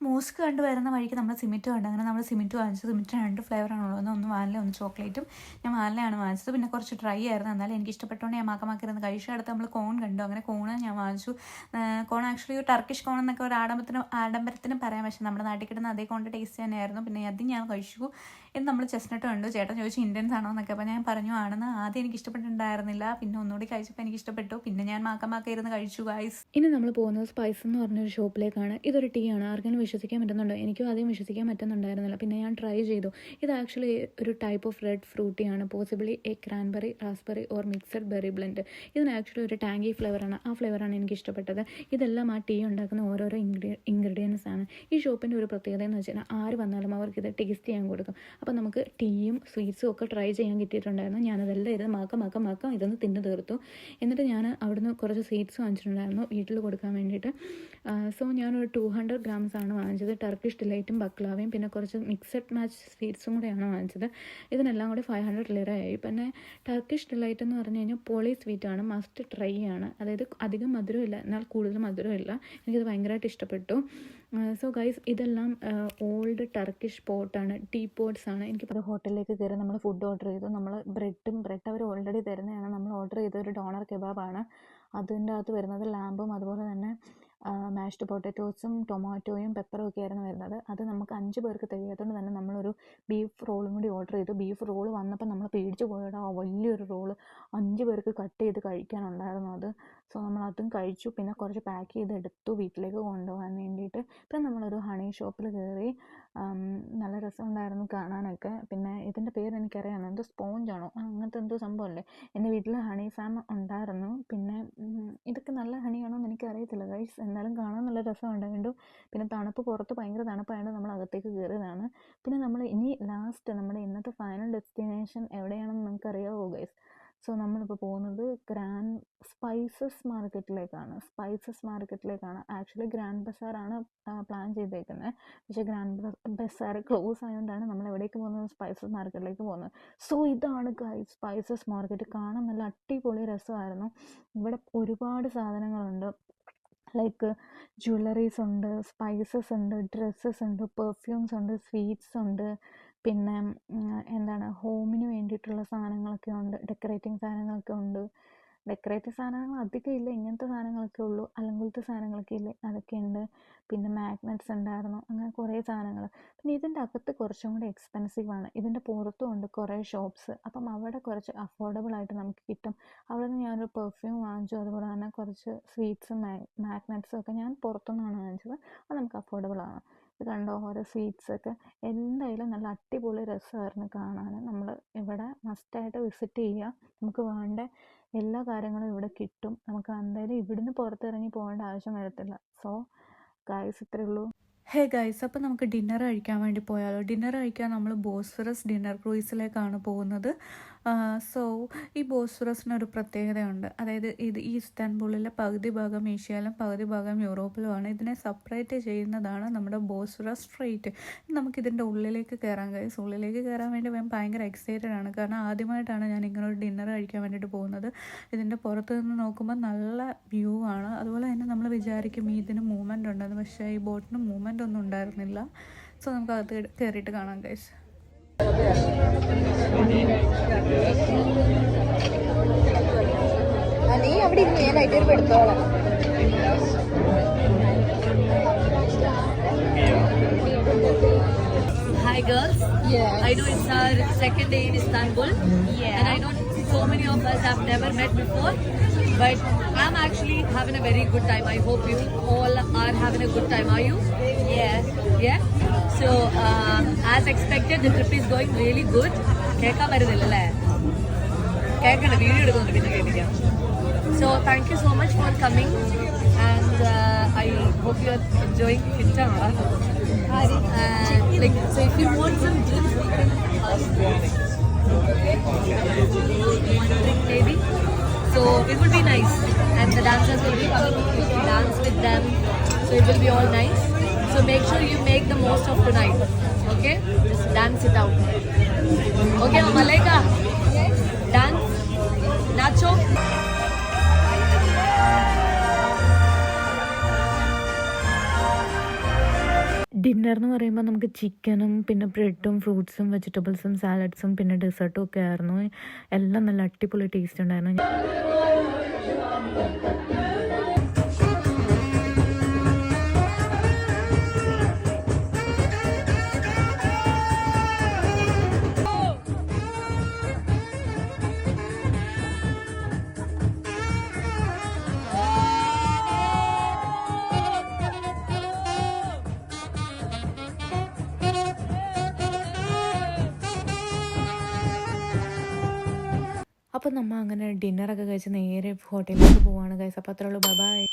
Mosque കണ്ട് വരുന്ന വഴിക്ക് നമ്മൾ സിമിറ്റ് കണ്ട്. അങ്ങനെ നമ്മൾ സിമിറ്റ് വാങ്ങിച്ചു. സിമിറ്റ് 2 ഫ്ലേവറാണുള്ളത്, ഒന്ന് വാനില ഒന്ന് ചോക്ലേറ്റും. ഞാൻ വാനിലയാണ് വാങ്ങിച്ചത്. പിന്നെ കുറച്ച് ഡ്രൈ ആയിരുന്നു, എന്നാലും എനിക്ക് ഇഷ്ടപ്പെട്ടുകൊണ്ട് ഞാൻ മാക്കമാക്കിയിരുന്ന് കഴിച്ചെടുത്ത് നമ്മൾ കോൺ കണ്ടു. അങ്ങനെ കോണ് ഞാൻ വാങ്ങിച്ചു. കോൺ ആക്ച്വലി ഒരു ടർക്കിഷ് കോൺ എന്നൊക്കെ ഒരു ആഡംബരത്തിന് പറയാം, പക്ഷേ നമ്മുടെ നാട്ടിൽ കിട്ടുന്ന അതേ കോണിൻ്റെ ടേസ്റ്റ് തന്നെയായിരുന്നു. പിന്നെ അത് ഞാൻ കഴിച്ചു. എന്ന് നമ്മൾ ചെസ്നട്ട് കണ്ടു. ചേട്ടൻ ചോദിച്ചു ഇന്ത്യൻസ് ആണോ എന്നൊക്കെ. അപ്പോൾ ഞാൻ പറഞ്ഞു ആണെന്ന്. ആദ്യം എനിക്ക് ഇഷ്ടപ്പെട്ടിട്ടുണ്ടായിരുന്നില്ല, പിന്നെ ഒന്നുകൂടി കഴിച്ചപ്പോൾ എനിക്ക് ഇഷ്ടപ്പെട്ടു. പിന്നെ ഞാൻ മാക്കമാക്കിയിരുന്ന് കഴിച്ചു ഗൈസ്. ഇനി നമ്മൾ പോകുന്നത് സ്പൈസ് എന്ന് പറഞ്ഞൊരു ഷോപ്പിലേക്കാണ്. ഇതൊരു ടീ ആണ്. ആർക്കെങ്കിലും വിശ്വസിക്കാൻ പറ്റുന്നുണ്ടോ? എനിക്കും ആദ്യം വിശ്വസിക്കാൻ പറ്റുന്നുണ്ടായിരുന്നില്ല, പിന്നെ ഞാൻ ട്രൈ ചെയ്തു. ഇത് ആക്ച്വലി ഒരു ടൈപ്പ് ഓഫ് റെഡ് ഫ്രൂട്ടിയാണ്, possibly a cranberry, raspberry or mixed berry blend. ഇതിന് ആക്ച്വലി ഒരു ടാങ്കി ഫ്ലേവറാണ്. ആ ഫ്ലേവറാണ് എനിക്ക് ഇഷ്ടപ്പെട്ടത്. ഇതെല്ലാം ആ ടീ ഉണ്ടാക്കുന്ന ഓരോരോ ഇൻഗ്രീഡിയൻസ് ആണ്. ഈ ഷോപ്പിൻ്റെ ഒരു പ്രത്യേകത എന്ന് വെച്ചാൽ ആര് വന്നാലും അവർക്ക് ഇത് ടേസ്റ്റ് ചെയ്യാൻ കൊടുക്കും. അപ്പോൾ നമുക്ക് ടീയും സ്വീറ്റ്സും ഒക്കെ ട്രൈ ചെയ്യാൻ കിട്ടിയിട്ടുണ്ടായിരുന്നു. ഞാനതെല്ലാം ഇരുന്ന് മാക്കം ഇതൊന്ന് തിന്ന് തീർത്തു. എന്നിട്ട് ഞാൻ അവിടുന്ന് കുറച്ച് സ്വീറ്റ്സ് വാങ്ങിച്ചിട്ടുണ്ടായിരുന്നു വീട്ടിൽ കൊടുക്കാൻ വേണ്ടിയിട്ട്. സോ ഞാനൊരു 200 grams ആണ് വാങ്ങിച്ചത്. ടർക്കിഷ് ഡിലൈറ്റും ബക്ലാവയും പിന്നെ കുറച്ച് മിക്സഡ് മാച്ച് സ്വീറ്റ്സും കൂടെയാണ് വാങ്ങിച്ചത്. ഇതിനെല്ലാം കൂടി 500 lira ആയി. പിന്നെ ടർക്കിഷ് ഡിലൈറ്റ് എന്ന് പറഞ്ഞു കഴിഞ്ഞാൽ പോളി സ്വീറ്റാണ്, മസ്റ്റ് ട്രൈ ആണ്. അതായത് അധികം മധുരമില്ല, എന്നാൽ കൂടുതൽ മധുരമില്ല. എനിക്കത് ഭയങ്കരമായിട്ട് ഇഷ്ടപ്പെട്ടു. സോ ഗൈസ്, ഇതെല്ലാം ഓൾഡ് ടർക്കിഷ് പോട്ടാണ്, ടീ പോട്ട്സ് ആണ്. എനിക്കിപ്പോൾ ഹോട്ടലിലേക്ക് കയറി നമ്മൾ ഫുഡ് ഓർഡർ ചെയ്തു. നമ്മൾ ബ്രെഡ് അവർ ഓൾറെഡി തരുന്നതാണ്. നമ്മൾ ഓർഡർ ചെയ്ത ഒരു ഡോണർ കെബാബാണ്. അതിൻ്റെ അകത്ത് വരുന്നത് ലാമ്പും അതുപോലെ തന്നെ മാഷ്ഡ് പൊട്ടറ്റോസും ടൊമാറ്റോയും പെപ്പറും ഒക്കെ ആയിരുന്നു വരുന്നത്. അത് നമുക്ക് 5 പേർക്ക് തികയാത്തതുകൊണ്ട് തന്നെ നമ്മളൊരു ബീഫ് റോളും കൂടി ഓർഡർ ചെയ്തു. ബീഫ് റോള് വന്നപ്പോൾ നമ്മൾ പേടിച്ച് പോയടാ, വലിയൊരു റോള് 5 പേർക്ക് കട്ട് ചെയ്ത് കഴിക്കാനുണ്ടായിരുന്നു അത്. സോ നമ്മൾ അതും കഴിച്ചു. പിന്നെ കുറച്ച് പാക്ക് ചെയ്തെടുത്തു വീട്ടിലേക്ക് കൊണ്ടുപോകാൻ വേണ്ടിയിട്ട്. പിന്നെ നമ്മളൊരു ഹണി ഷോപ്പിൽ കയറി. നല്ല രസമുണ്ടായിരുന്നു കാണാനൊക്കെ. പിന്നെ ഇതിൻ്റെ പേര് എനിക്കറിയാം, എന്തോ സ്പോഞ്ചാണോ അങ്ങനത്തെ എന്തോ സംഭവമല്ലേ. എൻ്റെ വീട്ടിൽ ഹണി ഫാം ഉണ്ടായിരുന്നു. പിന്നെ ഇതൊക്കെ നല്ല ഹണിയാണോ എന്ന് എനിക്കറിയത്തില്ല ഗൈസ്, എന്നാലും കാണാൻ നല്ല രസമുണ്ടായിരുന്നു. പിന്നെ തണുപ്പ്, പുറത്ത് ഭയങ്കര തണുപ്പായതുകൊണ്ട് നമ്മൾ അകത്തേക്ക് കയറിയതാണ്. പിന്നെ നമ്മൾ ഇനി ലാസ്റ്റ് നമ്മുടെ ഇന്നത്തെ ഫൈനൽ ഡെസ്റ്റിനേഷൻ എവിടെയാണെന്ന് നിങ്ങൾക്ക് അറിയാമോ ഗൈസ്? സോ നമ്മളിപ്പോൾ പോകുന്നത് ഗ്രാൻഡ് സ്പൈസസ് മാർക്കറ്റിലേക്കാണ്. ആക്ച്വലി ഗ്രാൻഡ് ബസാറാണ് പ്ലാൻ ചെയ്തേക്കുന്നത്, പക്ഷേ ഗ്രാൻഡ് ബസാർ ക്ലോസ് ആയതുകൊണ്ടാണ് നമ്മൾ എവിടേക്ക് പോകുന്നത്, സ്പൈസസ് മാർക്കറ്റിലേക്ക് പോകുന്നത്. സോ ഇതാണ് ഗൈസ് സ്പൈസസ് മാർക്കറ്റ്. കാണാൻ നല്ല അടിപൊളി രസമായിരുന്നു. ഇവിടെ ഒരുപാട് സാധനങ്ങളുണ്ട്. ലൈക്ക് ജ്വല്ലറീസ് ഉണ്ട്, സ്പൈസസ് ഉണ്ട്, ഡ്രസ്സസ് ഉണ്ട്, പെർഫ്യൂംസ് ഉണ്ട്, സ്വീറ്റ്സ് ഉണ്ട്. പിന്നെ എന്താണ്, ഹോമിന് വേണ്ടിയിട്ടുള്ള സാധനങ്ങളൊക്കെ ഉണ്ട്, ഡെക്കറേറ്റിംഗ് സാധനങ്ങളൊക്കെ ഉണ്ട്. ഡെക്കറേറ്റീവ് സാധനങ്ങൾ അധികം ഇല്ല, ഇങ്ങനത്തെ സാധനങ്ങളൊക്കെ ഉള്ളൂ. അലങ്കുലത്തെ സാധനങ്ങളൊക്കെ ഇല്ലേ, അതൊക്കെ ഉണ്ട്. പിന്നെ മാഗ്നറ്റ്സ് ഉണ്ടായിരുന്നു, അങ്ങനെ കുറേ സാധനങ്ങൾ. പിന്നെ ഇതിൻ്റെ അകത്ത് കുറച്ചും കൂടി എക്സ്പെൻസീവാണ്. ഇതിൻ്റെ പുറത്തും ഉണ്ട് കുറേ ഷോപ്സ്. അപ്പം അവിടെ കുറച്ച് അഫോർഡബിൾ ആയിട്ട് നമുക്ക് കിട്ടും. അവിടെ നിന്ന് ഞാനൊരു പെർഫ്യൂം വാങ്ങിച്ചു. അതുപോലെ തന്നെ കുറച്ച് സ്വീറ്റ്സും മാഗ്നറ്റ്സും ഒക്കെ ഞാൻ പുറത്തുനിന്നാണ് വാങ്ങിച്ചത്. അത് നമുക്ക് അഫോർഡബിൾ ആണ്. ഇത് കണ്ടോ, ഓരോ സ്വീറ്റ്സൊക്കെ. എന്തായാലും നല്ല അടിപൊളി രസമായിരുന്നു കാണാൻ. നമ്മൾ ഇവിടെ മസ്റ്റായിട്ട് വിസിറ്റ് ചെയ്യുക. നമുക്ക് വേണ്ട എല്ലാ കാര്യങ്ങളും ഇവിടെ കിട്ടും. നമുക്ക് എന്തായാലും ഇവിടുന്ന് പുറത്തിറങ്ങി പോകേണ്ട ആവശ്യം വരത്തില്ല. സോ ഗൈസ്, ഇത്രയേ ഉള്ളൂ. ഹേ ഗൈസ്, അപ്പോൾ നമുക്ക് ഡിന്നർ കഴിക്കാൻ വേണ്ടി പോയാലോ? ഡിന്നർ കഴിക്കാൻ നമ്മൾ ബോസ്ഫറസ് ഡിന്നർ ക്രൂയിസിലേക്കാണ് പോകുന്നത്. സോ ഈ ബോസ്ഫറസിനൊരു പ്രത്യേകതയുണ്ട്. അതായത് ഇത് ഈ ഇസ്താൻബുളിലെ പകുതി ഭാഗം ഏഷ്യയിലും പകുതി ഭാഗം യൂറോപ്പിലുമാണ്. ഇതിനെ സെപ്പറേറ്റ് ചെയ്യുന്നതാണ് നമ്മുടെ ബോസ്ഫറസ് സ്ട്രെയിറ്റ്. നമുക്കിതിൻ്റെ ഉള്ളിലേക്ക് കയറാൻ ഗൈസ്. ഉള്ളിലേക്ക് കയറാൻ വേണ്ടി ഞാൻ ഭയങ്കര എക്സൈറ്റഡ് ആണ്. കാരണം ആദ്യമായിട്ടാണ് ഞാൻ ഇങ്ങനെ ഒരു ഡിന്നർ കഴിക്കാൻ വേണ്ടിയിട്ട് പോകുന്നത്. ഇതിൻ്റെ പുറത്ത് നിന്ന് നോക്കുമ്പോൾ നല്ല വ്യൂ ആണ്. അതുപോലെ തന്നെ നമ്മൾ വിചാരിക്കും ഇതിന് മൂവ്മെൻ്റ് ഉണ്ടെന്ന്, പക്ഷേ ഈ ബോട്ടിന് മൂവ്മെൻ്റ് ഒന്നും ഉണ്ടായിരുന്നില്ല. സോ നമുക്ക് അകത്ത് കയറിയിട്ട് കാണാം ഗൈസ്. നീ അവിടെ ഇരുന്ന് ഞാൻ ഐറ്റം എടുത്തോളാം. Hi girls. Yes. I know it's our second day in Istanbul. Yeah. And I know so many of us have never met before. But I'm actually having a very good time. I hope you all are having a good time. Are you? Yeah. Yeah? So, as expected, the trip is going really good. കേൾക്കാൻ വരുന്നില്ലല്ലേ? കേൾക്കണ്ട, video എടുക്കുന്നുണ്ട്, പിന്നെ കേൾപ്പിക്കാം. So, thank you so much for coming. And I hope you are enjoying it. Like, so if you want some drinks, we can ask one drink maybe. So it would be nice, and the dancers will be coming. You can dance with them, so it will be all nice. So make sure you make the most of tonight. Okay, just dance it out. Okay, Malaika, dance, Nacho. Dinner എന്ന് പറയുമ്പോൾ നമുക്ക് ചിക്കനും പിന്നെ ബ്രെഡും ഫ്രൂട്ട്സും വെജിറ്റബിൾസും സാലഡ്സും പിന്നെ ഡെസേർട്ടും ഒക്കെ ആയിരുന്നു. എല്ലാം നല്ല അടിപൊളി ടേസ്റ്റ് ഉണ്ടായിരുന്നു. അപ്പോൾ നമ്മൾ അങ്ങനെ ഡിന്നറൊക്കെ കഴിച്ച് നേരെ ഹോട്ടലിലേക്ക് പോവാണ് ഗൈസ്. അപ്പോൾ അത്രേ ഉള്ളൂ. ബൈ.